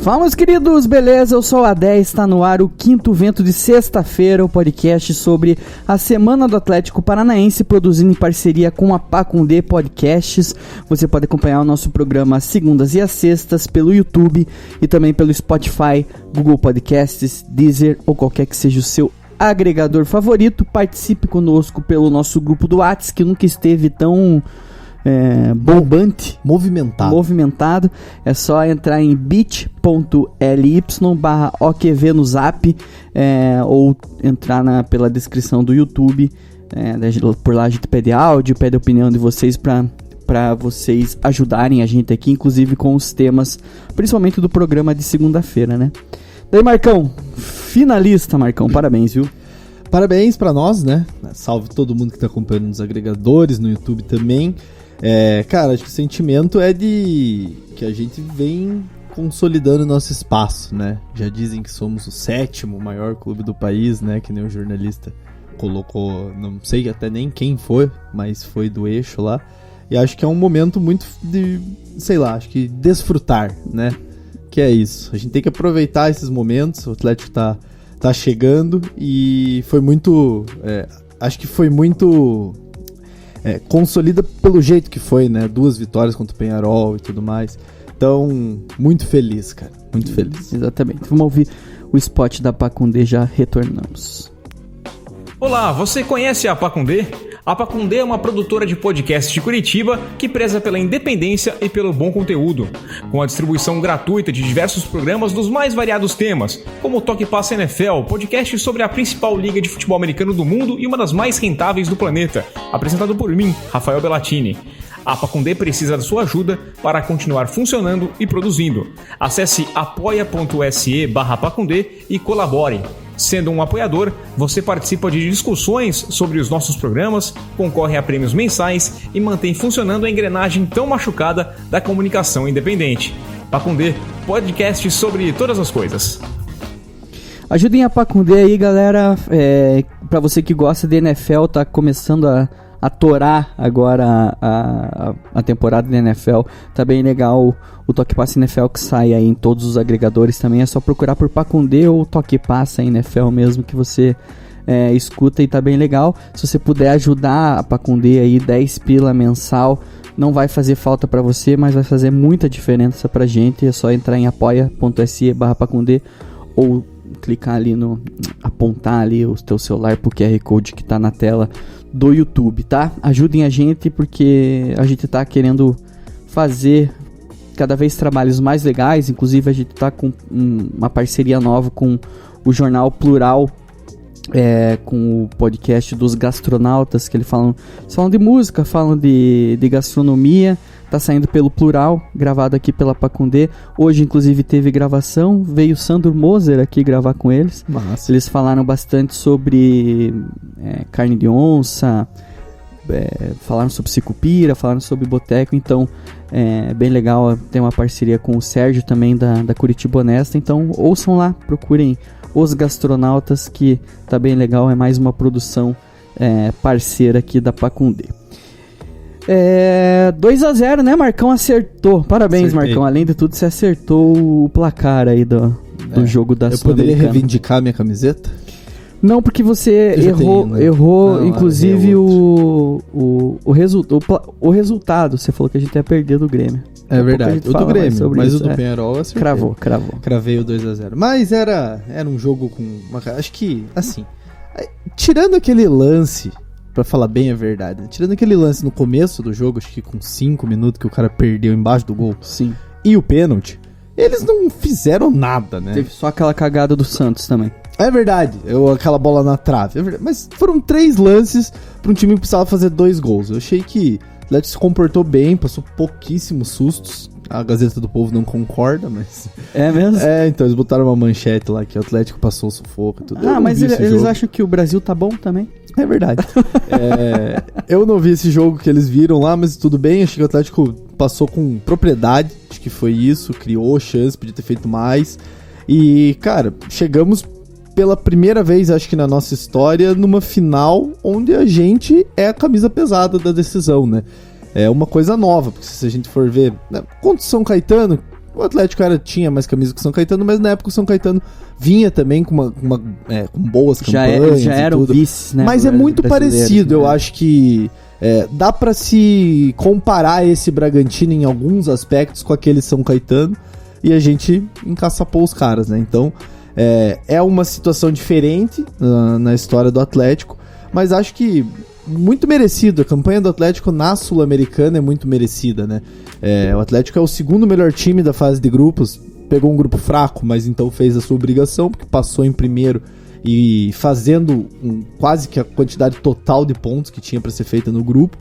Fala, meus queridos, beleza? Eu sou o Adé, está no ar o Quinto Vento de sexta-feira, o podcast sobre a Semana do Atlético Paranaense, produzido em parceria com a Pacundê Podcasts. Você pode acompanhar o nosso programa às segundas e às sextas pelo YouTube e também pelo Spotify, Google Podcasts, Deezer ou qualquer que seja o seu agregador favorito. Participe conosco pelo nosso grupo do WhatsApp, que nunca esteve tão... bombante, movimentado. É só entrar em bit.ly/OQV no Zap, ou entrar pela descrição do YouTube. Por lá a gente pede áudio, pede a opinião de vocês para vocês ajudarem a gente aqui, inclusive com os temas, principalmente do programa de segunda-feira, né? Daí, Marcão, finalista, Marcão, parabéns, viu? Parabéns pra nós, né? Salve todo mundo que tá acompanhando nos agregadores, no YouTube também. Cara, acho que o sentimento é de que a gente vem consolidando nosso espaço, né? Já dizem que somos o 7º maior clube do país, né? Que nem o jornalista colocou, não sei até nem quem foi, mas foi do eixo lá. E acho que é um momento muito de, sei lá, acho que desfrutar, né? Que é isso. A gente tem que aproveitar esses momentos, o Atlético tá chegando e foi muito... acho que foi muito... consolida pelo jeito que foi, né? 2 vitórias contra o Peñarol e tudo mais. Então, muito feliz, cara. Muito feliz. Exatamente. Vamos ouvir o spot da Pacundê, já retornamos. Olá, você conhece a Pacundê? A Pacundê é uma produtora de podcast de Curitiba que preza pela independência e pelo bom conteúdo. Com a distribuição gratuita de diversos programas dos mais variados temas, como o Toque Passa NFL, podcast sobre a principal liga de futebol americano do mundo e uma das mais rentáveis do planeta, apresentado por mim, Rafael Bellatini. A Pacundê precisa da sua ajuda para continuar funcionando e produzindo. Acesse apoia.se/Pacundê e colabore. Sendo um apoiador, você participa de discussões sobre os nossos programas, concorre a prêmios mensais e mantém funcionando a engrenagem tão machucada da comunicação independente. Pacundê, podcast sobre todas as coisas. Ajudem a Pacundê aí, galera. Pra você que gosta de NFL, tá começando a torar agora a temporada da NFL. Tá bem legal o Toque Passa NFL, que sai aí em todos os agregadores também. É só procurar por Pacundê ou Toque Passa NFL mesmo, que você escuta e tá bem legal. Se você puder ajudar a Pacundê aí, 10 pila mensal, não vai fazer falta pra você, mas vai fazer muita diferença pra gente. É só entrar em apoia.se/Pacundê ou clicar ali apontar ali o teu celular pro QR Code que tá na tela do YouTube, tá? Ajudem a gente, porque a gente tá querendo fazer cada vez trabalhos mais legais. Inclusive a gente tá com uma parceria nova com o Jornal Plural, com o podcast dos gastronautas, que eles falam de música, falam de gastronomia. Tá saindo pelo Plural, gravado aqui pela Pacundê. Hoje, inclusive, teve gravação. Veio o Sandro Moser aqui gravar com eles. Massa. Eles falaram bastante sobre carne de onça, falaram sobre Sicupira, falaram sobre boteco. Então, é bem legal. Tem uma parceria com o Sérgio também, da Curitiba Honesta. Então, ouçam lá, procurem Os Gastronautas, que tá bem legal. É mais uma produção parceira aqui da Pacundê. 2-0, né? Marcão acertou. Parabéns, acertei. Marcão. Além de tudo, você acertou o placar aí do jogo da Sul-Americana. Eu poderia reivindicar minha camiseta? Não, porque você errou não, inclusive o resultado. Você falou que a gente ia perder do Grêmio. É verdade, o do Grêmio, mas o do Peñarol acertei. Cravou. Cravei o 2-0. Mas era um jogo com acho que, assim, tirando aquele lance... Pra falar bem a verdade, tirando aquele lance no começo do jogo, acho que com 5 minutos que o cara perdeu embaixo do gol. Sim. E o pênalti, eles não fizeram nada, né? Teve só aquela cagada do Santos também. É verdade, aquela bola na trave, mas foram 3 lances pra um time que precisava fazer 2 gols. Eu achei que o Atlético se comportou bem, passou pouquíssimos sustos. A Gazeta do Povo não concorda, mas... É mesmo? Então eles botaram uma manchete lá que o Atlético passou o sufoco e tudo. Mas eles acham que o Brasil tá bom também? É verdade. Eu não vi esse jogo que eles viram lá, mas tudo bem. Acho que o Atlético passou com propriedade. Acho que foi isso. Criou chance, podia ter feito mais. E, cara, chegamos pela primeira vez, acho que na nossa história, numa final onde a gente é a camisa pesada da decisão, né? É uma coisa nova, porque se a gente for ver, né, contra o São Caetano, O Atlético tinha mais camisa que o São Caetano, mas na época o São Caetano vinha também com com boas campanhas. Já eram vices, né? Mas é muito parecido, eu acho que dá pra se comparar esse Bragantino em alguns aspectos com aquele São Caetano e a gente encaçapou os caras, né? Então é uma situação diferente na história do Atlético, mas acho que muito merecido. A campanha do Atlético na Sul-Americana é muito merecida, né? O Atlético é o segundo melhor time da fase de grupos, pegou um grupo fraco, mas então fez a sua obrigação, porque passou em primeiro e fazendo quase que a quantidade total de pontos que tinha para ser feita no grupo.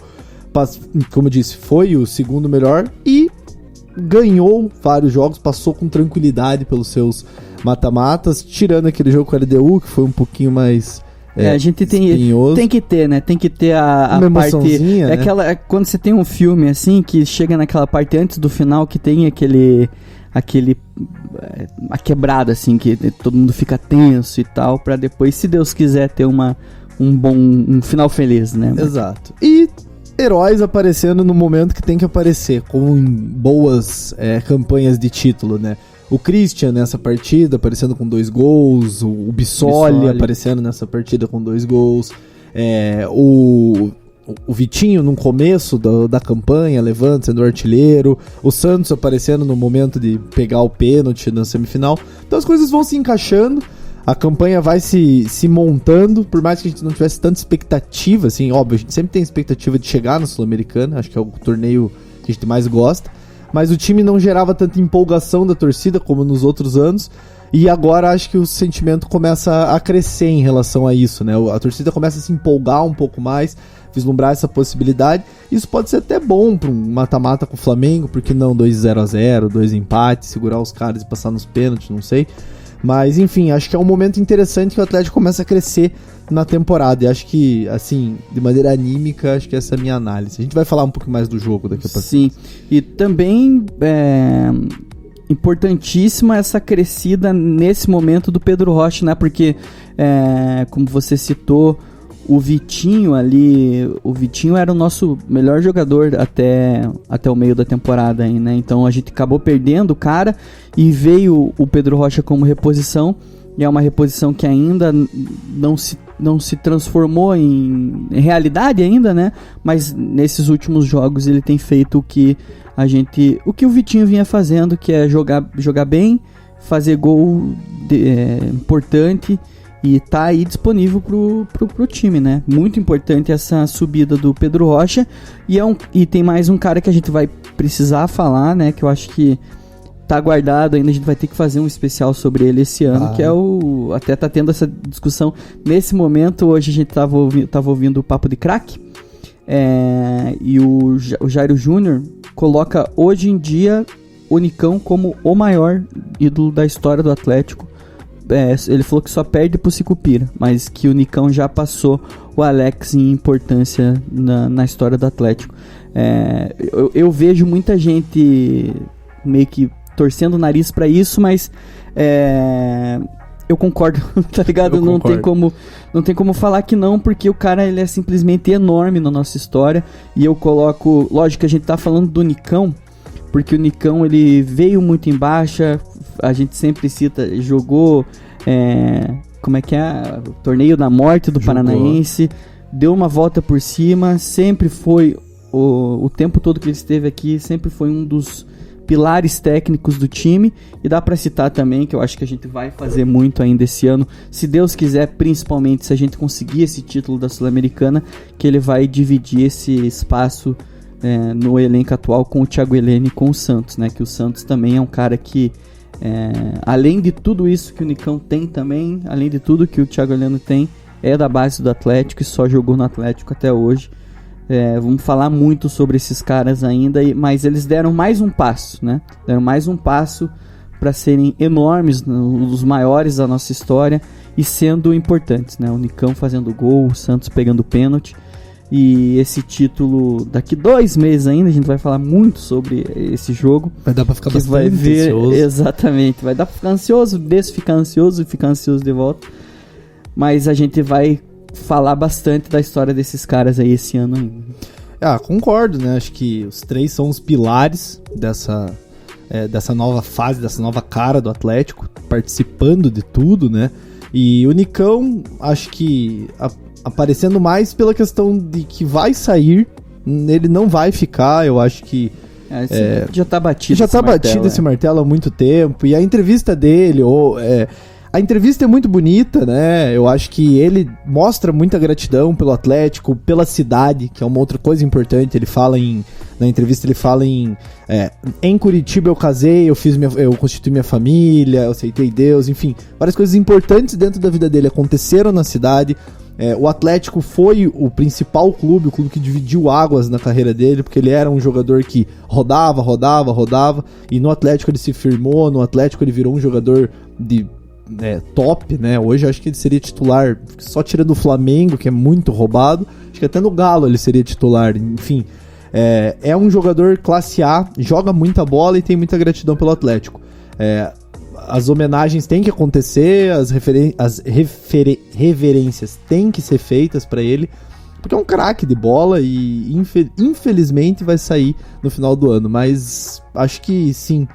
Como eu disse, foi o segundo melhor e ganhou vários jogos, passou com tranquilidade pelos seus mata-matas, tirando aquele jogo com a LDU, que foi um pouquinho mais... a gente tem que ter, né? Tem que ter a parte... né? Quando você tem um filme, assim, que chega naquela parte antes do final, que tem a quebrada, assim, que todo mundo fica tenso e tal, pra depois, se Deus quiser, ter um final feliz, né? Exato. E heróis aparecendo no momento que tem que aparecer, com boas campanhas de título, né? O Christian nessa partida aparecendo com 2 gols, o Bissoli aparecendo nessa partida com 2 gols, o Vitinho no começo da campanha, levando, sendo artilheiro, o Santos aparecendo no momento de pegar o pênalti na semifinal. Então as coisas vão se encaixando, a campanha vai se montando, por mais que a gente não tivesse tanta expectativa, assim, óbvio, a gente sempre tem expectativa de chegar na Sul-Americana, acho que é o torneio que a gente mais gosta, mas o time não gerava tanta empolgação da torcida como nos outros anos, e agora acho que o sentimento começa a crescer em relação a isso, né? A torcida começa a se empolgar um pouco mais, vislumbrar essa possibilidade. Isso pode ser até bom para um mata-mata com o Flamengo, porque não 2-0-0, 2 empates, segurar os caras e passar nos pênaltis, não sei. Mas enfim, acho que é um momento interessante que o Atlético começa a crescer na temporada, e acho que, assim, de maneira anímica, acho que essa é a minha análise. A gente vai falar um pouco mais do jogo daqui a pouco. Sim, e também importantíssima essa crescida nesse momento do Pedro Rocha, né? Porque, como você citou, o Vitinho era o nosso melhor jogador até o meio da temporada aí, né? Então a gente acabou perdendo o cara e veio o Pedro Rocha como reposição, e é uma reposição que ainda não se transformou em realidade ainda, né? Mas nesses últimos jogos ele tem feito o que o Vitinho vinha fazendo, que é jogar bem, fazer gol importante, e tá aí disponível pro time, né? Muito importante essa subida do Pedro Rocha, e tem mais um cara que a gente vai precisar falar, né? Que eu acho que tá guardado ainda, a gente vai ter que fazer um especial sobre ele esse ano, que é até tá tendo essa discussão nesse momento. Hoje a gente tava ouvindo o Papo de Crack, e o Jairo Júnior coloca hoje em dia o Nicão como o maior ídolo da história do Atlético. Ele falou que só perde pro Sicupira, mas que o Nicão já passou o Alex em importância na história do Atlético. Eu vejo muita gente meio que torcendo o nariz pra isso, mas eu concordo, tá ligado? Não tem como falar que não, porque o cara, ele é simplesmente enorme na nossa história. E eu coloco, lógico que a gente tá falando do Nicão, porque o Nicão, ele veio muito em baixa, a gente sempre cita, jogou, como é que é? O Torneio da Morte do Paranaense, deu uma volta por cima, sempre foi, o tempo todo que ele esteve aqui, sempre foi um dos pilares técnicos do time. E dá pra citar também, que eu acho que a gente vai fazer muito ainda esse ano, se Deus quiser, principalmente se a gente conseguir esse título da Sul-Americana, que ele vai dividir esse espaço no elenco atual com o Thiago Heleno e com o Santos, né? Que o Santos também é um cara que, além de tudo isso que o Nicão tem também, além de tudo que o Thiago Heleno tem, é da base do Atlético e só jogou no Atlético até hoje. Vamos falar muito sobre esses caras ainda, mas eles deram mais um passo, né? Deram mais um passo para serem enormes, os maiores da nossa história, e sendo importantes, né? O Nicão fazendo gol, o Santos pegando pênalti. E esse título, daqui 2 meses ainda, a gente vai falar muito sobre esse jogo. Vai dar pra ficar bastante vai ver, ansioso. Exatamente, vai dar pra ficar ansioso, ficar ansioso e ficar ansioso de volta. Mas a gente vai falar bastante da história desses caras aí esse ano ainda. Concordo, né? Acho que os 3 são os pilares dessa nova fase, dessa nova cara do Atlético, participando de tudo, né? E o Nicão, acho que aparecendo mais pela questão de que vai sair, ele não vai ficar, eu acho que... já tá batido. Já tá batido esse martelo há muito tempo, e a entrevista dele, a entrevista é muito bonita, né? Eu acho que ele mostra muita gratidão pelo Atlético, pela cidade, que é uma outra coisa importante. Ele fala na entrevista, ele fala em Curitiba eu casei, eu constituí minha família, eu aceitei Deus, enfim, várias coisas importantes dentro da vida dele aconteceram na cidade. O Atlético foi o principal clube, o clube que dividiu águas na carreira dele, porque ele era um jogador que rodava, e no Atlético ele se firmou, no Atlético ele virou um jogador de top, né? Hoje eu acho que ele seria titular, só tirando o Flamengo, que é muito roubado, acho que até no Galo ele seria titular, enfim. É um jogador classe A, joga muita bola e tem muita gratidão pelo Atlético. As homenagens têm que acontecer, as reverências têm que ser feitas para ele, porque é um craque de bola e infelizmente vai sair no final do ano, mas acho que sim.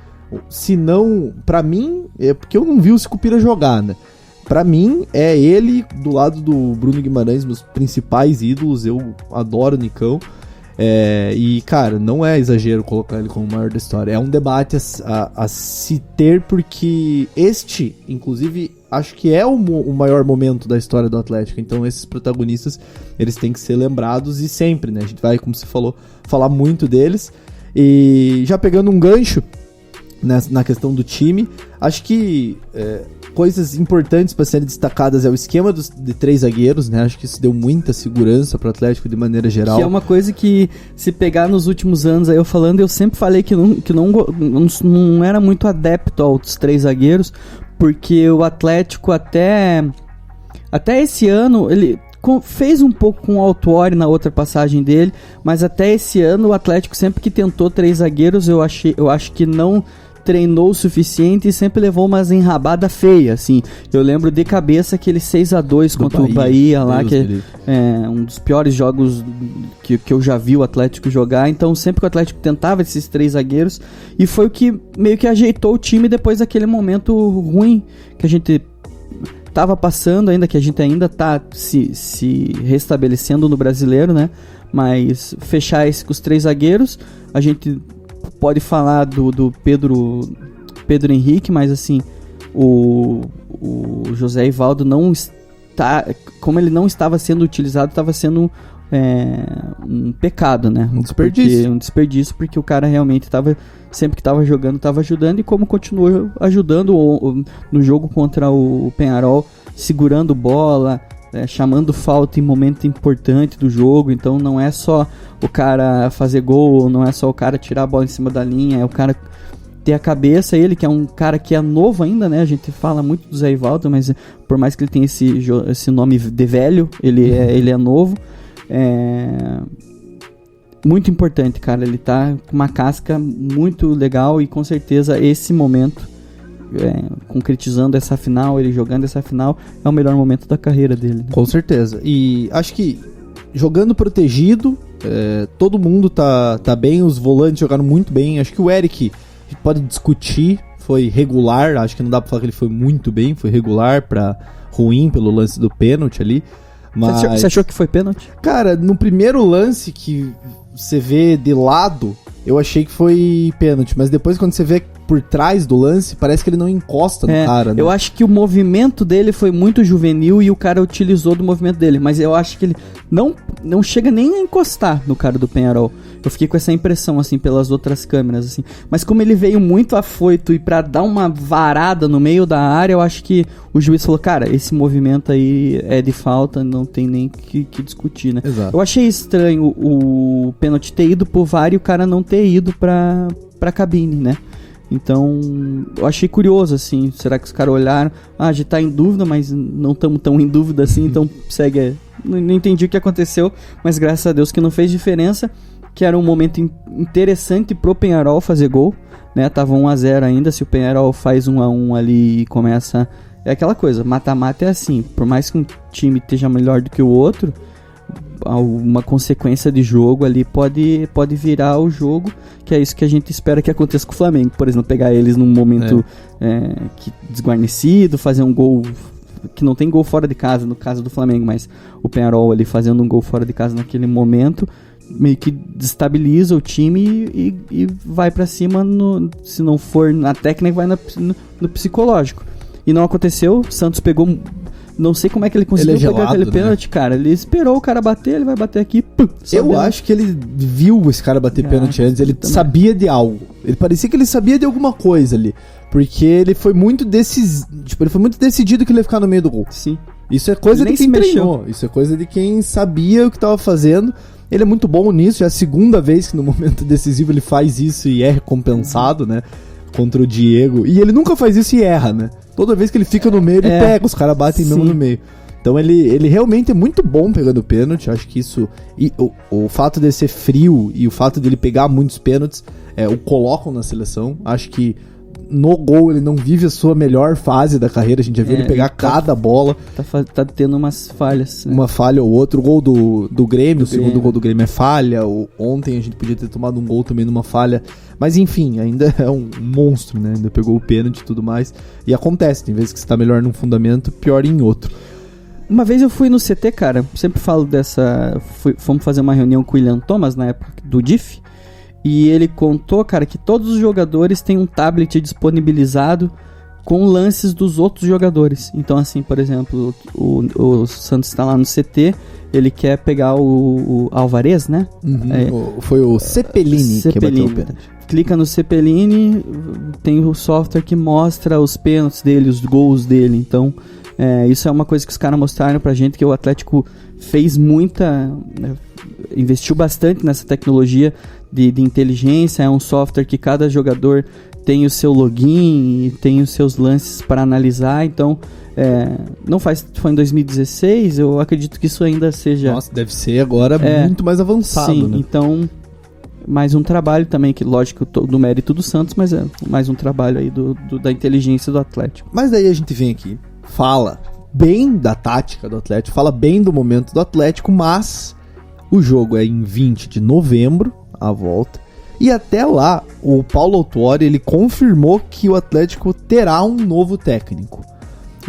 Se não, pra mim, é porque eu não vi o Sicupira jogar, né? Pra mim, é ele do lado do Bruno Guimarães, meus principais ídolos. Eu adoro o Nicão. E, cara, não é exagero colocar ele como o maior da história. É um debate a se ter, porque inclusive, acho que é o maior momento da história do Atlético. Então, esses protagonistas, eles têm que ser lembrados e sempre, né? A gente vai, como você falou, falar muito deles. E já pegando um gancho na questão do time, acho que coisas importantes para serem destacadas é o esquema de 3 zagueiros, né? Acho que isso deu muita segurança para o Atlético de maneira geral. Que é uma coisa que, se pegar nos últimos anos, aí eu sempre falei que não era muito adepto aos 3 zagueiros, porque o Atlético até esse ano, ele fez um pouco com o Autuori na outra passagem dele, mas até esse ano o Atlético, sempre que tentou 3 zagueiros, eu acho que não treinou o suficiente e sempre levou umas enrabadas feias, assim. Eu lembro de cabeça aquele 6-2 contra o Bahia lá, que é um dos piores jogos que eu já vi o Atlético jogar. Então, sempre que o Atlético tentava esses 3 zagueiros, e foi o que meio que ajeitou o time depois daquele momento ruim que a gente tava passando ainda, que a gente ainda tá se restabelecendo no Brasileiro, né? Mas fechar esse com os 3 zagueiros, a gente pode falar do Pedro Henrique, mas assim, o José Ivaldo não está, como ele não estava sendo utilizado, estava sendo um pecado, né? Um desperdício, porque o cara realmente sempre que estava jogando, estava ajudando, e como continuou ajudando no jogo contra o Peñarol, segurando bola, chamando falta em momento importante do jogo. Então não é só o cara fazer gol, não é só o cara tirar a bola em cima da linha, é o cara ter a cabeça. Ele que é um cara que é novo ainda, né? A gente fala muito do Zé Ivaldo, mas por mais que ele tenha esse nome de velho, ele é novo. Muito importante, cara. Ele tá com uma casca muito legal, e com certeza esse momento, concretizando essa final, ele jogando essa final, é o melhor momento da carreira dele, né? Com certeza. E acho que jogando protegido, todo mundo tá bem, os volantes jogaram muito bem. Acho que o Eric, a gente pode discutir, foi regular, acho que não dá pra falar que ele foi muito bem, foi regular pra ruim pelo lance do pênalti ali. Mas você achou que foi pênalti? Cara, no primeiro lance que você vê de lado, eu achei que foi pênalti, mas depois quando você vê por trás do lance, parece que ele não encosta no cara, né? Eu acho que o movimento dele foi muito juvenil e o cara utilizou do movimento dele, mas eu acho que ele não chega nem a encostar no cara do Peñarol. Eu fiquei com essa impressão, assim, pelas outras câmeras, assim. Mas como ele veio muito afoito e pra dar uma varada no meio da área, eu acho que o juiz falou, cara, esse movimento aí é de falta, não tem nem que discutir, né? Exato. Eu achei estranho o pênalti ter ido pro VAR e o cara não ter ido pra cabine, né? Então, eu achei curioso, assim, será que os caras olharam, a gente tá em dúvida, mas não estamos tão em dúvida assim, então segue. Não entendi o que aconteceu, mas graças a Deus que não fez diferença, que era um momento interessante pro Peñarol fazer gol, né? Tava 1-0 ainda, se o Peñarol faz 1-1 ali e começa... É aquela coisa, mata-mata é assim, por mais que um time esteja melhor do que o outro, uma consequência de jogo ali pode virar o jogo, que é isso que a gente espera que aconteça com o Flamengo. Por exemplo, pegar eles num momento desguarnecido, fazer um gol, que não tem gol fora de casa, no caso do Flamengo, mas o Peñarol ali fazendo um gol fora de casa naquele momento, meio que destabiliza o time e vai pra cima, se não for na técnica, vai no psicológico. E não aconteceu, o Santos pegou... Não sei como é que ele conseguiu pegar aquele pênalti, cara. Ele esperou o cara bater, ele vai bater aqui. Pum, eu acho que ele viu esse cara bater pênalti antes, ele sabia de algo. Ele parecia que ele sabia de alguma coisa ali. Porque ele foi muito decidido que ele ia ficar no meio do gol. Sim. Isso é coisa de quem treinou. Isso é coisa de quem sabia o que estava fazendo. Ele é muito bom nisso, já é a segunda vez que no momento decisivo ele faz isso e é recompensado, né? Contra o Diego. E ele nunca faz isso e erra, né? Toda vez que ele fica no meio, ele pega, os caras batem mesmo no meio. Então ele realmente é muito bom pegando pênalti. Acho que isso... E o fato de ser frio e o fato de ele pegar muitos pênaltis o colocam na seleção. Acho que no gol ele não vive a sua melhor fase da carreira. A gente já viu ele pegar cada bola. Tá tendo umas falhas. Né? Uma falha ou outra. O gol do Grêmio, o segundo gol do Grêmio é falha. Ontem a gente podia ter tomado um gol também numa falha. Mas enfim, ainda é um monstro, né? Ainda pegou o pênalti e tudo mais. E acontece, tem vezes que você tá melhor num fundamento, pior em outro. Uma vez eu fui no CT, cara, sempre falo dessa... Fomos fazer uma reunião com o William Thomas, na época do DIF, e ele contou, cara, que todos os jogadores têm um tablet disponibilizado com lances dos outros jogadores. Então, assim, por exemplo, o Santos tá lá no CT, ele quer pegar o Alvarez, né? Foi o Cepelini que bateu o pênalti. Clica no Cepelini, tem o software que mostra os pênaltis dele, os gols dele. Então, isso é uma coisa que os caras mostraram pra gente, que o Atlético fez investiu bastante nessa tecnologia de inteligência. É um software que cada jogador tem o seu login e tem os seus lances para analisar. Então, foi em 2016, eu acredito que isso ainda seja... Nossa, deve ser agora muito mais avançado, sim, né? Então... Mais um trabalho também, que lógico, do mérito do Santos, mas é mais um trabalho aí da inteligência do Atlético. Mas daí a gente vem aqui, fala bem da tática do Atlético, fala bem do momento do Atlético, mas o jogo é em 20 de novembro, a volta, e até lá o Paulo Autuori, ele confirmou que o Atlético terá um novo técnico.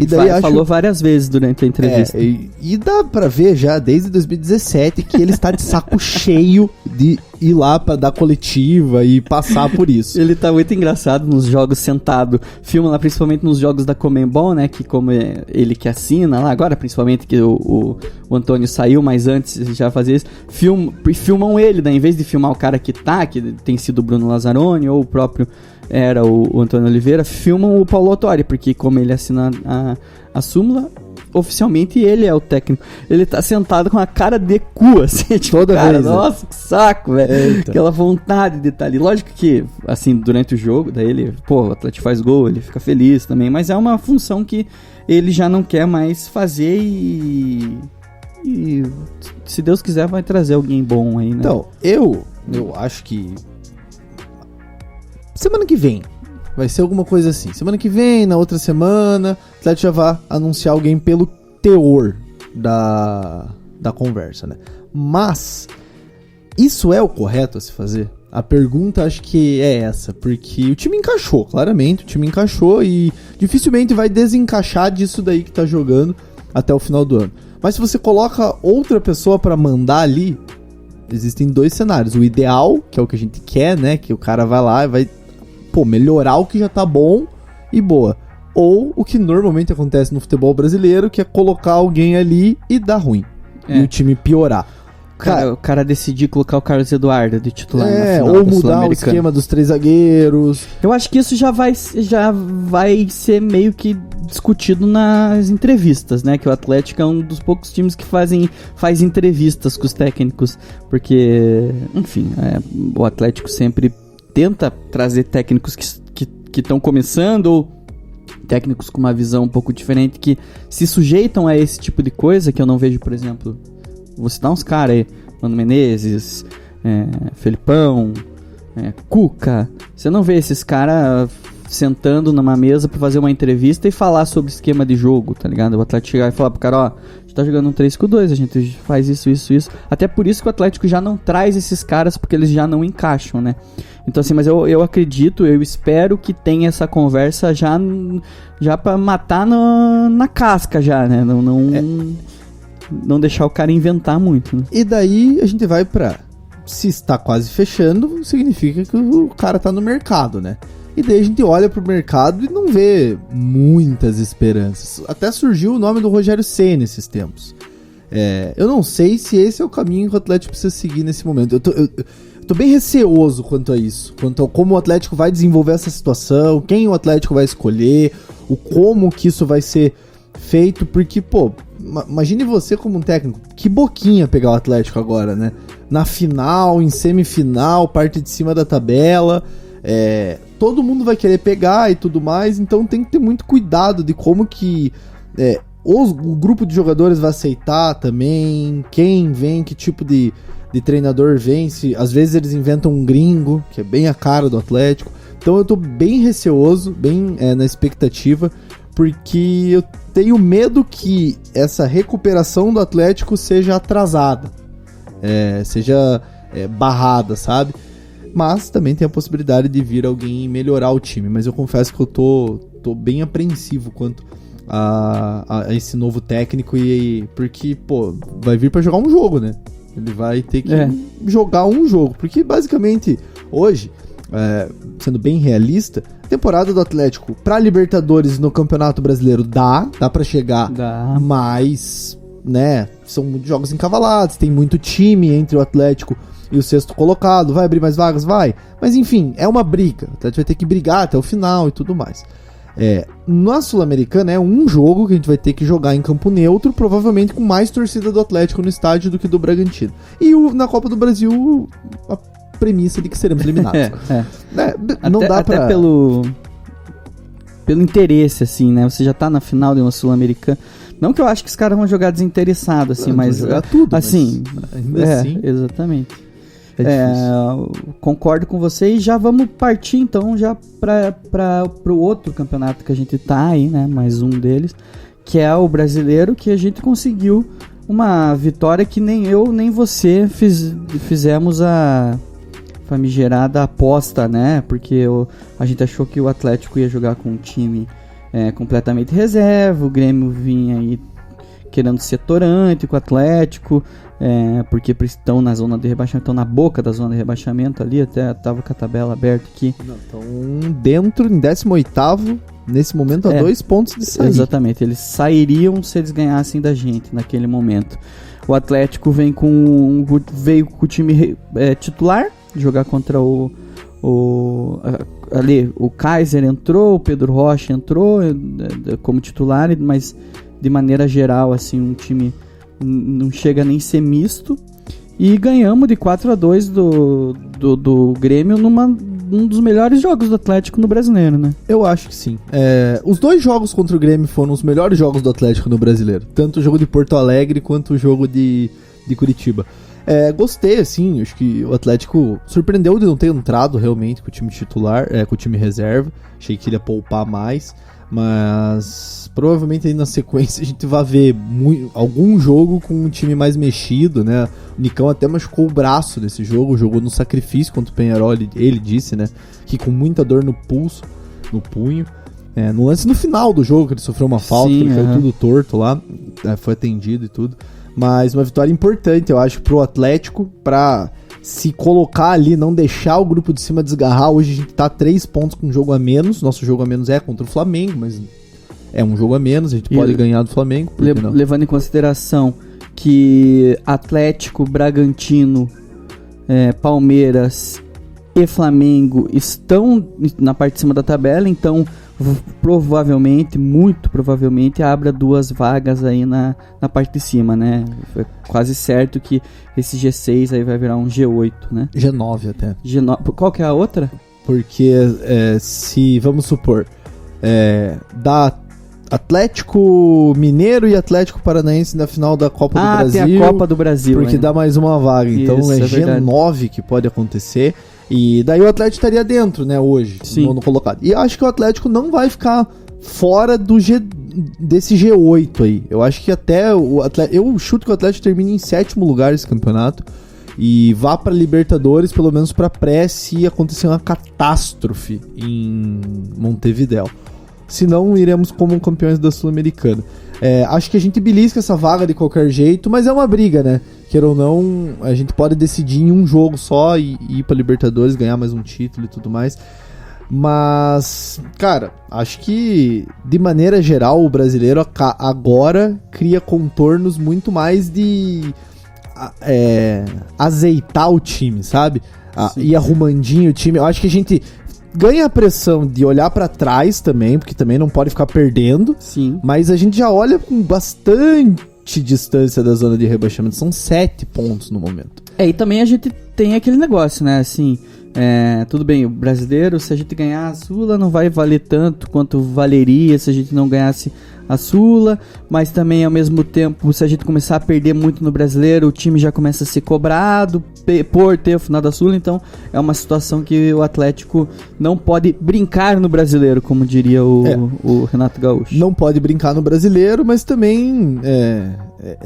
E daí falou várias vezes durante a entrevista. E dá pra ver já desde 2017 que ele está de saco cheio de ir lá pra dar coletiva e passar por isso. Ele tá muito engraçado nos jogos sentado. Filma lá principalmente nos jogos da Conmebol, né? Que como ele que assina lá, agora principalmente que o Antônio saiu, mas antes já fazia isso. Filmam ele, né? Em vez de filmar o cara que tem sido o Bruno Lazzaroni ou o próprio... era o Antônio Oliveira, filmam o Paulo Autuori, porque como ele assina a súmula, oficialmente ele é o técnico. Ele tá sentado com a cara de cu, assim, tipo, toda cara, vez, nossa, que saco, velho. Aquela vontade de estar ali. Lógico que, assim, durante o jogo, daí ele, o Atlético faz gol, ele fica feliz também, mas é uma função que ele já não quer mais fazer e se Deus quiser vai trazer alguém bom aí, né? Então, eu acho que semana que vem vai ser alguma coisa assim. Semana que vem, na outra semana, o Atlético já vai anunciar alguém pelo teor da conversa, né? Mas isso é o correto a se fazer? A pergunta acho que é essa, porque o time encaixou, claramente, o time encaixou e dificilmente vai desencaixar disso daí que tá jogando até o final do ano. Mas se você coloca outra pessoa pra mandar ali, existem dois cenários. O ideal, que é o que a gente quer, né? Que o cara vai lá e vai melhorar o que já tá bom e boa. Ou o que normalmente acontece no futebol brasileiro, que é colocar alguém ali e dar ruim. E o time piorar. O cara decidir colocar o Carlos Eduardo de titular na final ou mudar o esquema dos 3 zagueiros. Eu acho que isso já vai ser meio que discutido nas entrevistas, né? Que o Atlético é um dos poucos times que faz entrevistas com os técnicos. Porque, enfim, o Atlético sempre tenta trazer técnicos que estão começando ou técnicos com uma visão um pouco diferente que se sujeitam a esse tipo de coisa que eu não vejo, por exemplo, vou citar uns caras aí, Mano Menezes, Felipão, Cuca, você não vê esses caras sentando numa mesa pra fazer uma entrevista e falar sobre esquema de jogo, tá ligado? O Atlético chegar e falar pro cara, ó, a gente tá jogando um 3-5-2, a gente faz isso. Até por isso que o Atlético já não traz esses caras, porque eles já não encaixam, né? Então assim, mas eu acredito, eu espero que tenha essa conversa já pra matar na casca já, né? Não deixar o cara inventar muito, né? E daí a gente vai pra... Se está quase fechando, significa que o cara tá no mercado, né? E daí a gente olha pro mercado e não vê muitas esperanças. Até surgiu o nome do Rogério Ceni nesses tempos. Eu não sei se esse é o caminho que o Atlético precisa seguir nesse momento. Eu tô bem receoso quanto a isso. Quanto a como o Atlético vai desenvolver essa situação, quem o Atlético vai escolher, como que isso vai ser feito. Porque, pô, imagine você como um técnico, que boquinha pegar o Atlético agora, né? Na final, em semifinal, parte de cima da tabela... todo mundo vai querer pegar e tudo mais, então tem que ter muito cuidado de como que o grupo de jogadores vai aceitar também, quem vem, que tipo de treinador vem, às vezes eles inventam um gringo, que é bem a cara do Atlético, então eu tô bem receoso, bem na expectativa, porque eu tenho medo que essa recuperação do Atlético seja atrasada, seja barrada, sabe? Mas também tem a possibilidade de vir alguém melhorar o time. Mas eu confesso que eu tô bem apreensivo quanto a esse novo técnico. Porque, pô, vai vir pra jogar um jogo, né? Ele vai ter que jogar um jogo. Porque, basicamente, hoje, sendo bem realista, a temporada do Atlético pra Libertadores no Campeonato Brasileiro dá pra chegar. Mas, né, são muitos jogos encavalados. Tem muito time entre o Atlético e o sexto colocado, vai abrir mais vagas? Vai. Mas enfim, é uma briga. O Atlético vai ter que brigar até o final e tudo mais. Na Sul-Americana é um jogo que a gente vai ter que jogar em campo neutro, provavelmente com mais torcida do Atlético no estádio do que do Bragantino. E na Copa do Brasil, a premissa de que seremos eliminados. Não dá pra... Até pelo interesse, assim, né? Você já tá na final de uma Sul-Americana. Não que eu acho que os caras vão jogar desinteressado, assim, mas... jogar tudo, assim, mas ainda assim... Exatamente. Difícil. Concordo com você e já vamos partir então já pro outro campeonato que a gente tá aí, né? Mais um deles, que é o brasileiro, que a gente conseguiu uma vitória que nem eu nem você fizemos a famigerada aposta, né? Porque a gente achou que o Atlético ia jogar com um time completamente reserva, o Grêmio vinha aí querendo ser atorante com o Atlético, porque estão na zona de rebaixamento, estão na boca da zona de rebaixamento ali, até tava com a tabela aberta aqui. Estão dentro, em 18º, nesse momento, a 2 pontos de sair. Exatamente, eles sairiam se eles ganhassem da gente naquele momento. O Atlético veio com o time titular, jogar contra ali, o Kaiser entrou, o Pedro Rocha entrou como titular, mas de maneira geral, assim, um time não chega nem a ser misto. E ganhamos de 4-2 do Grêmio num dos melhores jogos do Atlético no Brasileiro, né? Eu acho que sim. Os 2 jogos contra o Grêmio foram os melhores jogos do Atlético no Brasileiro. Tanto o jogo de Porto Alegre quanto o jogo de Curitiba. Gostei, assim, acho que o Atlético surpreendeu de não ter entrado realmente com o time titular, com o time reserva. Achei que iria poupar mais, mas provavelmente aí na sequência a gente vai ver algum jogo com um time mais mexido, né? O Nicão até machucou o braço nesse jogo, jogou no sacrifício contra o Peñarol, ele disse, né? Que com muita dor no pulso, no punho. No lance no final do jogo, que ele sofreu uma falta, que ele caiu tudo torto lá, foi atendido e tudo. Mas uma vitória importante, eu acho, pro Atlético, pra se colocar ali, não deixar o grupo de cima desgarrar. Hoje a gente tá 3 pontos com um jogo a menos. Nosso jogo a menos é contra o Flamengo, mas é um jogo a menos, a gente pode ganhar do Flamengo. Levando em consideração que Atlético, Bragantino, Palmeiras e Flamengo estão na parte de cima da tabela, então muito provavelmente abra 2 vagas aí na parte de cima, né? É quase certo que esse G6 aí vai virar um G8, né? G9 até. G9. Qual que é a outra? Porque se, vamos supor, dá Atlético Mineiro e Atlético Paranaense na final da Copa do Brasil. Tem a Copa do Brasil. Porque ainda dá mais uma vaga. Então Isso, é verdade. G9 que pode acontecer. E daí o Atlético estaria dentro, né, hoje. Sim. No colocado. E eu acho que o Atlético não vai ficar fora desse G8 aí. Eu acho que até o Atlético... Eu chuto que o Atlético termine em 7º lugar esse campeonato. E vá pra Libertadores, pelo menos pra pré, se acontecer uma catástrofe em Montevidéu. Se não, iremos como campeões da Sul-Americana. Acho que a gente belisca essa vaga de qualquer jeito, mas é uma briga, né? Queira ou não, a gente pode decidir em um jogo só e ir pra Libertadores, ganhar mais um título e tudo mais. Mas, cara, acho que de maneira geral o brasileiro agora cria contornos muito mais de azeitar o time, sabe? Ir arrumandinho o time. Eu acho que a gente ganha a pressão de olhar pra trás também, porque também não pode ficar perdendo. Sim. Mas a gente já olha com bastante distância da zona de rebaixamento. São 7 pontos no momento. E também a gente tem aquele negócio, né? Assim, tudo bem, o brasileiro, se a gente ganhar a Sula, não vai valer tanto quanto valeria se a gente não ganhasse a Sula, mas também ao mesmo tempo, se a gente começar a perder muito no brasileiro, o time já começa a ser cobrado por ter o final da Sula, então é uma situação que o Atlético não pode brincar no brasileiro, como diria o Renato Gaúcho. Não pode brincar no brasileiro, mas também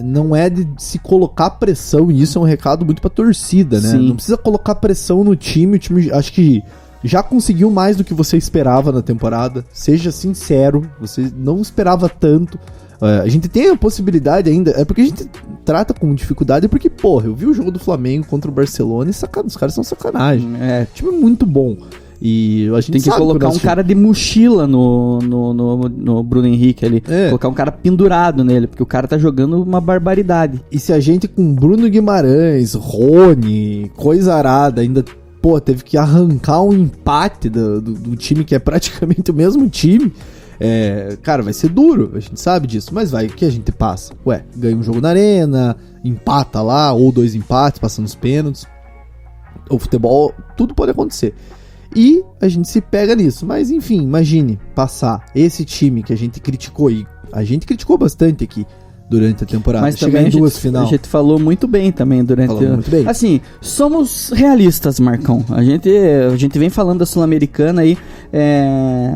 não é de se colocar pressão, e isso é um recado muito pra torcida, né? Sim. Não precisa colocar pressão no time, o time acho que já conseguiu mais do que você esperava na temporada. Seja sincero, você não esperava tanto. A gente tem a possibilidade ainda, é porque a gente trata com dificuldade, porque, porra, eu vi o jogo do Flamengo contra o Barcelona e os caras são sacanagem. O time é muito bom. E a gente tem que colocar um cara de mochila no Bruno Henrique ali. Colocar um cara pendurado nele, porque o cara tá jogando uma barbaridade. E se a gente com Bruno Guimarães, Rony, coisa arada, ainda teve que arrancar um empate do time que é praticamente o mesmo time, cara, vai ser duro, a gente sabe disso, mas o que a gente passa? Ganha um jogo na arena, empata lá, ou 2 empates, passando os pênaltis. O futebol, tudo pode acontecer. E a gente se pega nisso, mas enfim, imagine passar esse time que a gente criticou, e a gente criticou bastante aqui durante a temporada, mas chegar em 2 final. A gente falou muito bem também durante... Muito bem. Assim, somos realistas, Marcão. A gente vem falando da Sul-Americana aí.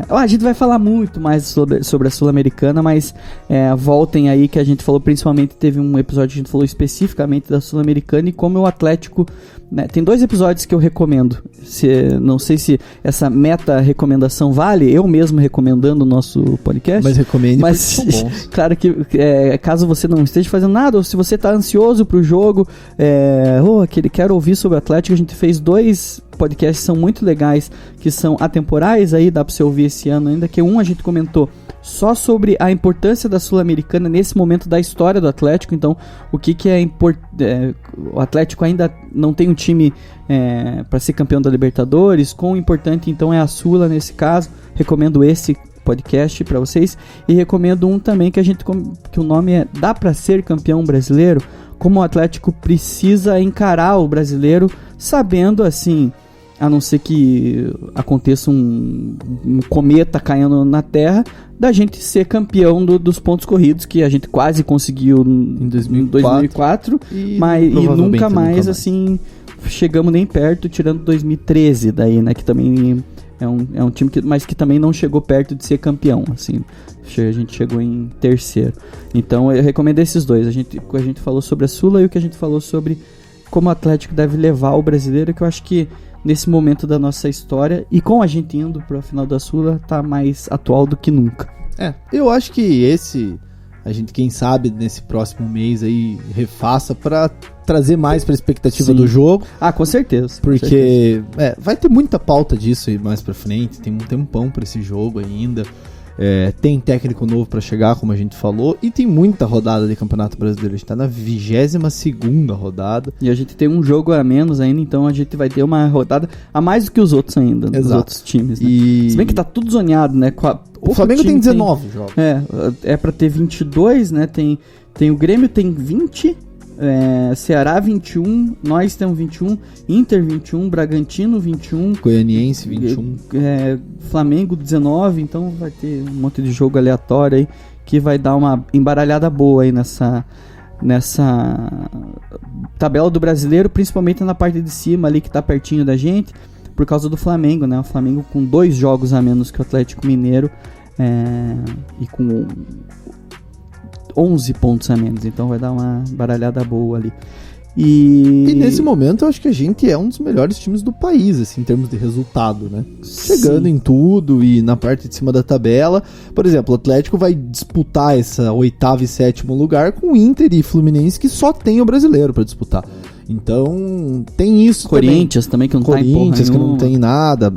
A gente vai falar muito mais sobre a Sul-Americana, mas voltem aí que a gente falou, principalmente teve um episódio que a gente falou especificamente da Sul-Americana e como o Atlético... tem 2 episódios que eu recomendo. Não sei se essa meta-recomendação vale, eu mesmo recomendando o nosso podcast. Mas recomende, porque são bons. Claro que caso você não esteja fazendo nada, ou se você está ansioso pro jogo, quero ouvir sobre o Atlético, a gente fez 2 podcasts que são muito legais, que são atemporais, aí dá para você ouvir esse ano ainda, que a gente comentou só sobre a importância da Sul-Americana nesse momento da história do Atlético. Então, o que é importante, o Atlético ainda não tem um time para ser campeão da Libertadores, quão importante então é a Sula nesse caso. Recomendo esse podcast para vocês, e recomendo um também que o nome é Dá Pra Ser Campeão Brasileiro, como o Atlético precisa encarar o brasileiro, sabendo assim, a não ser que aconteça um cometa caindo na Terra, da gente ser campeão dos pontos corridos, que a gente quase conseguiu em 2004 e nunca mais assim chegamos nem perto, tirando 2013 daí, né, que também é um time mas que também não chegou perto de ser campeão, assim, a gente chegou em 3º. Então eu recomendo esses 2, a gente falou sobre a Sula e o que a gente falou sobre como o Atlético deve levar o brasileiro, que eu acho que nesse momento da nossa história, e com a gente indo para a final da Sula, tá mais atual do que nunca. Eu acho que a gente, quem sabe, nesse próximo mês aí, refaça pra trazer mais pra expectativa do jogo. Com certeza. Porque vai ter muita pauta disso aí mais pra frente, tem um tempão pra esse jogo ainda. Tem técnico novo pra chegar, como a gente falou, e tem muita rodada de Campeonato Brasileiro. A gente tá na 22ª rodada. E a gente tem um jogo a menos ainda, então a gente vai ter uma rodada a mais do que os outros ainda, dos outros times, né? Se bem que tá tudo zoneado, né? O Flamengo tem 19 jogos. É pra ter 22, né? Tem o Grêmio tem 20 Ceará 21, nós temos 21, Inter 21, Bragantino 21, Goianiense 21, Flamengo 19, então vai ter um monte de jogo aleatório aí que vai dar uma embaralhada boa aí nessa tabela do brasileiro, principalmente na parte de cima ali que tá pertinho da gente, por causa do Flamengo, né? O Flamengo com 2 jogos a menos que o Atlético Mineiro e com 11 pontos a menos, então vai dar uma baralhada boa ali. E nesse momento eu acho que a gente é um dos melhores times do país, assim, em termos de resultado, né? Chegando em tudo e na parte de cima da tabela. Por exemplo, o Atlético vai disputar essa 8º e 7º lugar com o Inter e Fluminense, que só tem o brasileiro pra disputar. Então, tem isso Corinthians também, que não tá em porra Corinthians, que não tem nada.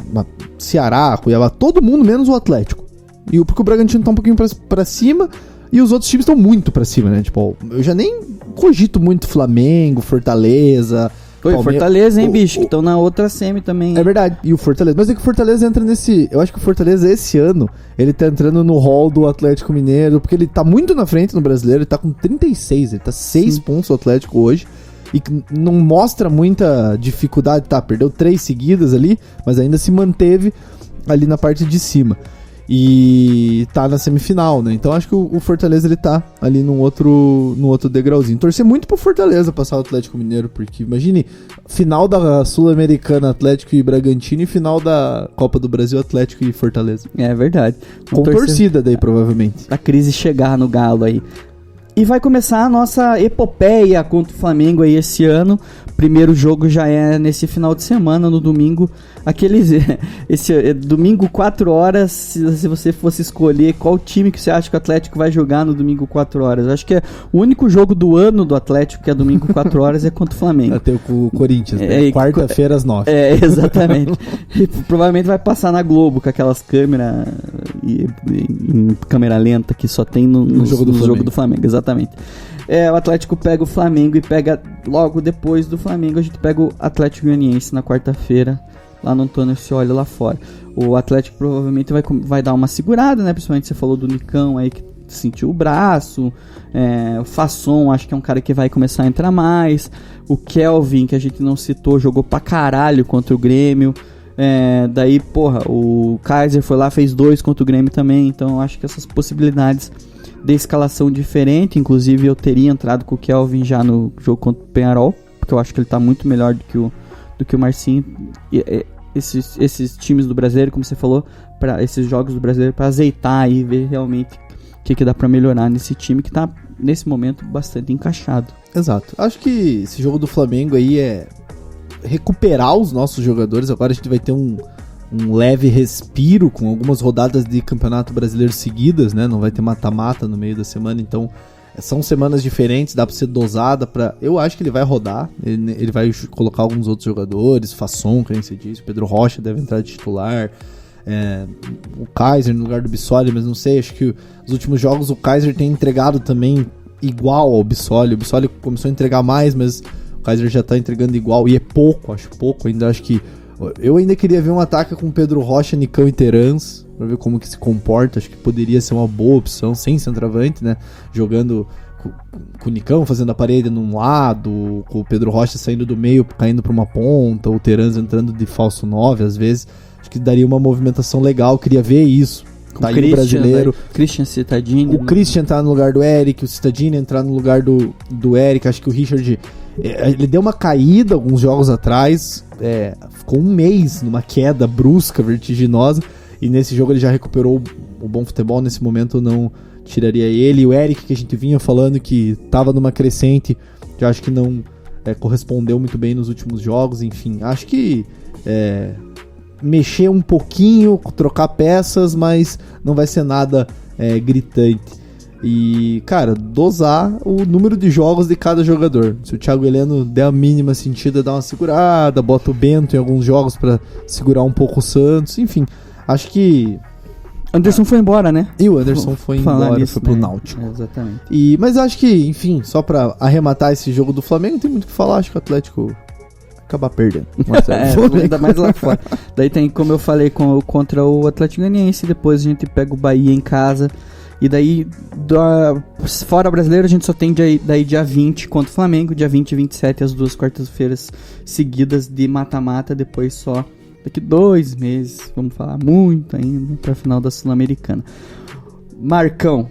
Ceará, Cuiabá, todo mundo menos o Atlético. E porque o Bragantino tá um pouquinho pra cima e os outros times estão muito pra cima, né? Tipo, eu já nem cogito muito Flamengo, Fortaleza... Fortaleza, hein, bicho? Que estão na outra semi também. É verdade, e o Fortaleza. Mas é que o Fortaleza entra nesse... Eu acho que o Fortaleza, esse ano, ele tá entrando no hall do Atlético Mineiro, porque ele tá muito na frente no brasileiro, ele tá com 36, ele tá 6 pontos o Atlético hoje, e não mostra muita dificuldade, tá? Perdeu 3 seguidas ali, mas ainda se manteve ali na parte de cima. E tá na semifinal, né? Então acho que o Fortaleza, ele tá ali no outro degrauzinho. Torcer muito pro Fortaleza passar o Atlético Mineiro, porque imagine, final da Sul-Americana, Atlético e Bragantino, e final da Copa do Brasil, Atlético e Fortaleza. É verdade. Com torcida daí, provavelmente. A crise chegar no Galo aí. E vai começar a nossa epopeia contra o Flamengo aí esse ano. Primeiro jogo já é nesse final de semana, no domingo. Domingo, 4 horas, se você fosse escolher qual time que você acha que o Atlético vai jogar no domingo, 4 horas. Acho que o único jogo do ano do Atlético, que é domingo, 4 horas, é contra o Flamengo. Até com o Corinthians, né? Quarta-feira às 9. Exatamente. E provavelmente vai passar na Globo, com aquelas câmeras em câmera lenta que só tem no jogo do Flamengo. Exatamente. O Atlético pega o Flamengo e pega logo depois do Flamengo, a gente pega o Atlético Goianiense na quarta-feira, lá no Antônio Scioli, lá fora. O Atlético provavelmente vai dar uma segurada, né? Principalmente você falou do Nicão aí, que sentiu o braço. O Fasson, acho que é um cara que vai começar a entrar mais. O Kelvin, que a gente não citou, jogou pra caralho contra o Grêmio. Daí, porra, o Kaiser foi lá, fez 2 contra o Grêmio também. Então acho que essas possibilidades de escalação diferente, inclusive eu teria entrado com o Kelvin já no jogo contra o Peñarol, porque eu acho que ele tá muito melhor do que o Marcinho. Esses times do brasileiro, como você falou, para esses jogos do brasileiro, para azeitar e ver realmente o que dá para melhorar nesse time que tá nesse momento bastante encaixado. Exato. Acho que esse jogo do Flamengo aí é recuperar os nossos jogadores. Agora a gente vai ter um leve respiro com algumas rodadas de Campeonato Brasileiro seguidas, né? Não vai ter mata-mata no meio da semana, então são semanas diferentes, dá pra ser dosada pra... Eu acho que ele vai rodar, ele vai colocar alguns outros jogadores, Fasson, que nem você disse, Pedro Rocha deve entrar de titular, o Kaiser no lugar do Bissoli, mas não sei, acho que os últimos jogos o Kaiser tem entregado também igual ao Bissoli. O Bissoli começou a entregar mais, mas o Kaiser já tá entregando igual, e é pouco, ainda acho que... Eu ainda queria ver um ataque com Pedro Rocha, Nicão e Terans, pra ver como que se comporta. Acho que poderia ser uma boa opção, sem centroavante, né? Jogando com o Nicão, fazendo a parede num lado, com o Pedro Rocha saindo do meio, caindo pra uma ponta, o Terans entrando de falso 9, às vezes. Acho que daria uma movimentação legal, queria ver isso. Tá aí o brasileiro. Christian Cittadini. O Christian entrar no lugar do Eric, o Cittadini entrar no lugar do Eric. Acho que o Richard... Ele deu uma caída alguns jogos atrás, ficou um mês numa queda brusca, vertiginosa, e nesse jogo ele já recuperou o bom futebol. Nesse momento eu não tiraria ele. E o Eric, que a gente vinha falando que estava numa crescente, que eu acho que não correspondeu muito bem nos últimos jogos. Enfim, acho que mexer um pouquinho, trocar peças, mas não vai ser nada gritante. E, cara, dosar o número de jogos de cada jogador. Se o Thiago Heleno der a mínima sentida, dá uma segurada, bota o Bento em alguns jogos pra segurar um pouco o Santos. Enfim, acho que... Anderson foi embora, né? E o Anderson foi embora, foi pro Náutico. Exatamente. Mas acho que, enfim, só pra arrematar esse jogo do Flamengo, não tem muito o que falar. Acho que o Atlético acabar perdendo. Ainda mais lá fora. Daí tem, como eu falei, contra o Atlético Goianiense. Depois a gente pega o Bahia em casa. E daí, fora brasileiro, a gente só tem daí dia 20 contra o Flamengo, dia 20 e 27, as 2 quartas-feiras seguidas de mata-mata, depois só daqui 2 meses, vamos falar muito ainda, pra final da Sul-Americana. Marcão,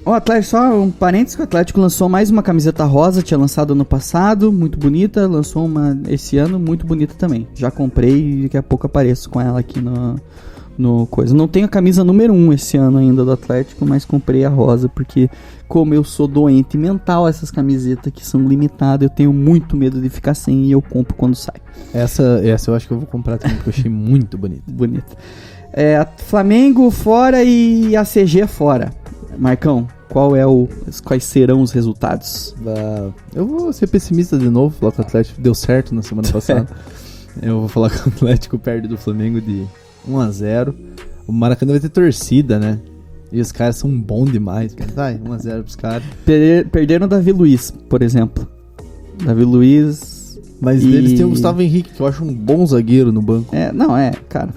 o Atlético, só um parênteses, o Atlético lançou mais uma camiseta rosa, tinha lançado ano passado, muito bonita, lançou uma esse ano, muito bonita também. Já comprei e daqui a pouco apareço com ela aqui no coisa. Não tenho a camisa número 1 esse ano ainda do Atlético, mas comprei a rosa, porque como eu sou doente mental, essas camisetas que são limitadas, eu tenho muito medo de ficar sem e eu compro quando sai. Essa eu acho que eu vou comprar também, porque eu achei muito bonita. Bonita. Flamengo fora e ACG fora. Marcão, quais serão os resultados? Eu vou ser pessimista de novo, falar que o Atlético deu certo na semana passada. Eu vou falar que o Atlético perde do Flamengo de 1-0. O Maracanã vai ter torcida, né? E os caras são bons demais. Vai, 1-0 pros caras. Perderam o Davi Luiz, por exemplo. Davi Luiz... Mas eles têm o Gustavo Henrique, que eu acho um bom zagueiro no banco. Cara...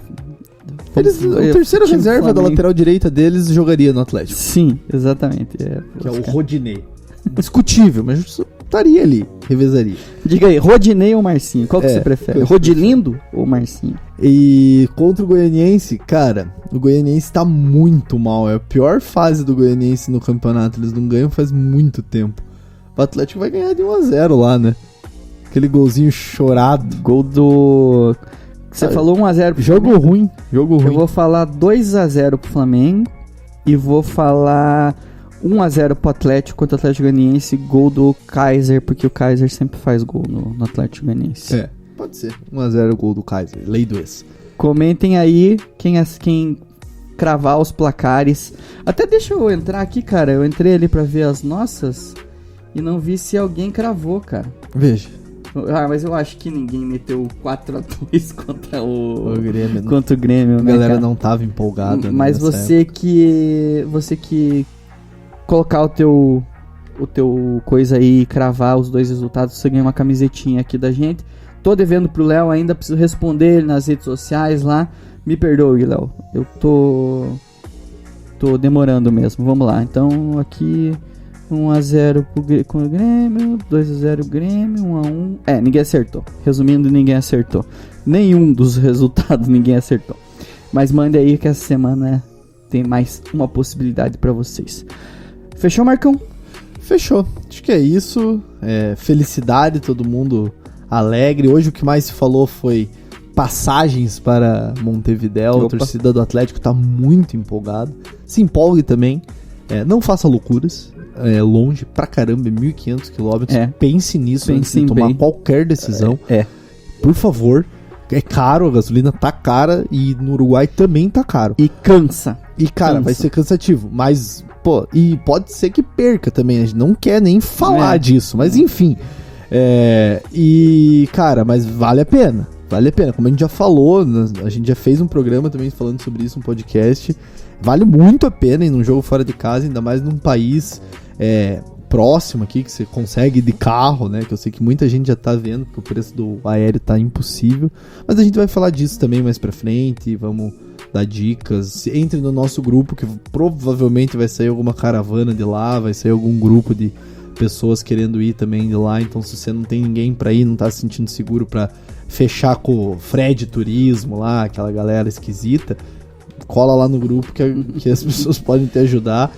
O terceiro reserva da lateral direita deles jogaria no Atlético. Sim, exatamente. Que é o Rodinei. Discutível, mas estaria ali, revezaria. Diga aí, Rodinei ou Marcinho? Qual que você prefere? Rodilindo ou Marcinho? E contra o Goianiense, cara, o Goianiense tá muito mal. É a pior fase do Goianiense no campeonato. Eles não ganham faz muito tempo. O Atlético vai ganhar de 1-0 lá, né? Aquele golzinho chorado. Gol do... Você falou 1-0 pro Jogo ruim. Eu vou falar 2-0 pro Flamengo e vou falar 1-0 pro Atlético contra o Atlético Goianiense, gol do Kaiser, porque o Kaiser sempre faz gol no Atlético Goianiense. Pode ser. 1-0 gol do Kaiser, lei do ex. Comentem aí quem cravar os placares. Até deixa eu entrar aqui, cara. Eu entrei ali pra ver as nossas e não vi se alguém cravou, cara. Veja. Mas eu acho que ninguém meteu 4-2 contra o Grêmio. Contra o Grêmio, a né, galera cara? não tava empolgada. Mas você que colocar o teu coisa aí e cravar os 2 resultados, você ganha uma camisetinha aqui da gente. Tô devendo pro Léo ainda, preciso responder ele nas redes sociais lá. Me perdoe, Léo. Eu tô demorando mesmo. Vamos lá. Então aqui 1-0 com o Grêmio, 2-0 Grêmio, 1-1. Ninguém acertou. Resumindo, ninguém acertou. Nenhum dos resultados ninguém acertou. Mas mande aí que essa semana tem mais uma possibilidade pra vocês. Fechou, Marcão? Fechou. Acho que é isso. Felicidade, todo mundo alegre. Hoje o que mais se falou foi passagens para Montevidéu. Opa. A torcida do Atlético tá muito empolgada. Se empolgue também. Não faça loucuras. Longe pra caramba, 1.500 quilômetros. Pense nisso antes de tomar qualquer decisão. Por favor. É caro, a gasolina tá cara e no Uruguai também tá caro. E cansa. E, cara, vai ser cansativo. Mas, e pode ser que perca também. A gente não quer nem falar disso. Mas, enfim. E, cara, mas vale a pena. Vale a pena. Como a gente já falou, a gente já fez um programa também falando sobre isso, um podcast. Vale muito a pena ir num jogo fora de casa, ainda mais num país próximo aqui, que você consegue de carro, né? Que eu sei que muita gente já tá vendo, porque o preço do aéreo tá impossível. Mas a gente vai falar disso também mais pra frente, vamos dar dicas. Entre no nosso grupo, que provavelmente vai sair alguma caravana de lá, vai sair algum grupo de pessoas querendo ir também de lá. Então, se você não tem ninguém pra ir, não tá se sentindo seguro pra fechar com o Fred Turismo lá, aquela galera esquisita, cola lá no grupo que as pessoas podem te ajudar.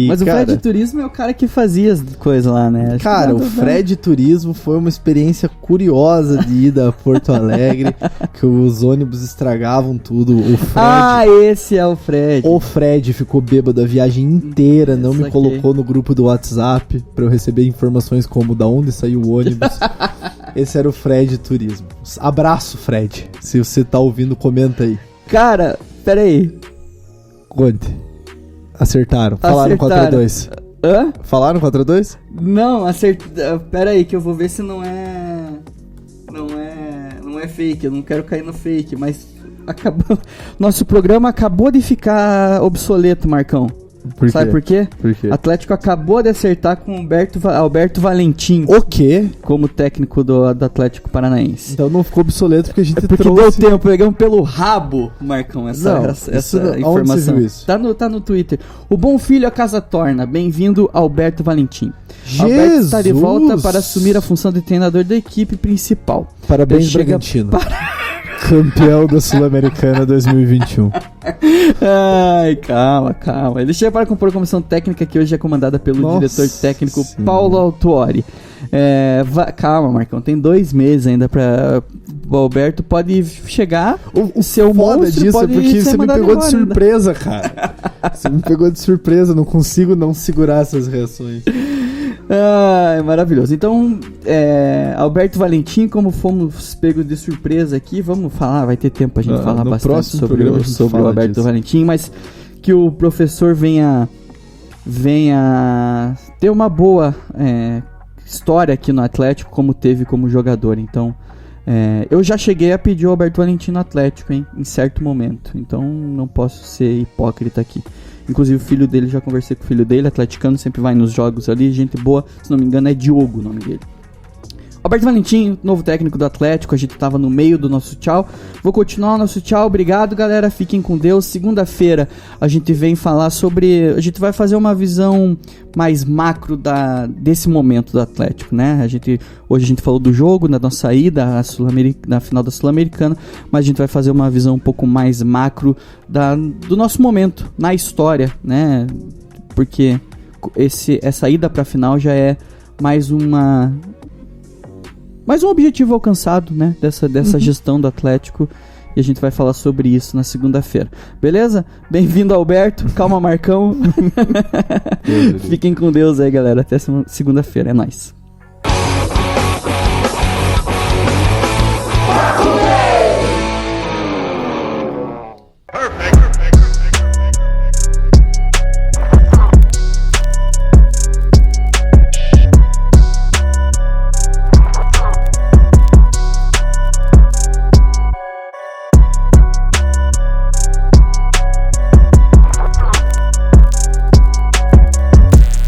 Mas cara, o Fred Turismo é o cara que fazia as coisas lá, né? Cara, o Fred Turismo foi uma experiência curiosa de ida a Porto Alegre, que os ônibus estragavam tudo. O Fred, esse é o Fred. O Fred ficou bêbado a viagem inteira, não me colocou no grupo do WhatsApp pra eu receber informações como da onde saiu o ônibus. Esse era o Fred Turismo. Abraço, Fred. Se você tá ouvindo, comenta aí. Cara, peraí. Conte. Acertaram. Falaram 4-2. Hã? Falaram 4-2? Não, pera aí que eu vou ver se não é fake. Eu não quero cair no fake, mas acabou. Nosso programa acabou de ficar obsoleto, Marcão. Por Sabe quê? por quê? Por quê? O Atlético acabou de acertar com o Alberto Valentim O quê? como técnico do Atlético Paranaense. Então não ficou obsoleto porque a gente Porque trouxe... deu tempo, pegamos pelo rabo, Marcão, essa Onde informação. você viu isso? Tá no Twitter. O bom filho a casa torna. Bem-vindo, Alberto Valentim. Jesus! Alberto está de volta para assumir a função de treinador da equipe principal. Parabéns, Ele chega- Bragantino. Campeão da Sul-Americana 2021. Ai, calma. Ele chega para compor a comissão técnica que hoje é comandada pelo Nossa diretor técnico Senhora. Paulo Autuori. Calma, Marcão, tem 2 meses ainda para o Alberto pode chegar. O seu foda monstro disso é pode porque ser você me mandado pegou de embora ainda. surpresa, cara. Você me pegou de surpresa, não consigo não segurar essas reações. É maravilhoso. Então, Alberto Valentim, como fomos pegos de surpresa aqui, vamos falar, vai ter tempo a gente falar no bastante próximo sobre programa a gente o fala Alberto disso. Valentim, mas que o professor venha ter uma boa história aqui no Atlético, como teve como jogador. Então, eu já cheguei a pedir o Alberto Valentim no Atlético, hein, em certo momento. Então, não posso ser hipócrita aqui. Inclusive o filho dele, já conversei com o filho dele, atleticano, sempre vai nos jogos ali, gente boa, se não me engano é Diogo o nome dele. Alberto Valentim, novo técnico do Atlético, a gente tava no meio do nosso tchau. Vou continuar o nosso tchau, obrigado galera, fiquem com Deus. Segunda-feira a gente vem falar sobre, a gente vai fazer uma visão mais macro desse momento do Atlético, né? Hoje a gente falou do jogo, da nossa ida na final da Sul-Americana, mas a gente vai fazer uma visão um pouco mais macro do nosso momento na história, né? Porque essa ida pra final já é mais um objetivo alcançado, né, dessa gestão do Atlético, e a gente vai falar sobre isso na segunda-feira. Beleza? Bem-vindo, Alberto. Calma, Marcão. Fiquem com Deus aí, galera. Até segunda-feira. É nóis.